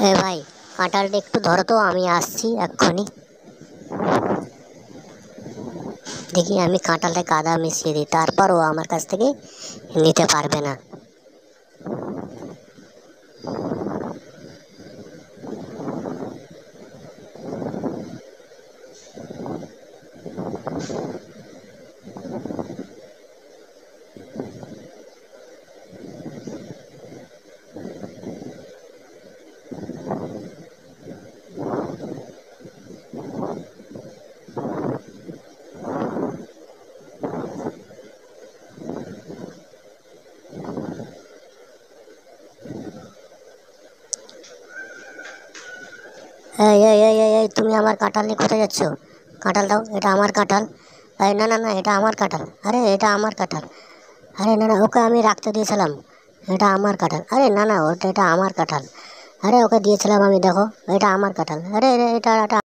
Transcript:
এ ভাই, কাঁঠালটা একটু ধরো তো, আমি আসছি এক্ষুনি। দেখি আমি কাঁঠালটা কাদা মিশিয়ে দিই, তারপর ও আমার কাছ থেকে নিতে পারবে না। এই এই এই এই এই, তুমি আমার কাঁঠাল নিয়ে কোথায় যাচ্ছ? কাঁঠাল দাও, এটা আমার কাঁঠাল। এই না না না, এটা আমার কাঁঠাল। আরে এটা আমার কাঁঠাল। আরে না না, ওকে আমি রাখতে দিয়েছিলাম। এটা আমার কাঁঠাল। আরে না না, ওটা এটা আমার কাঁঠাল। আরে ওকে দিয়েছিলাম আমি, দেখো। এটা আমার কাঁঠাল। আরে এটা এটা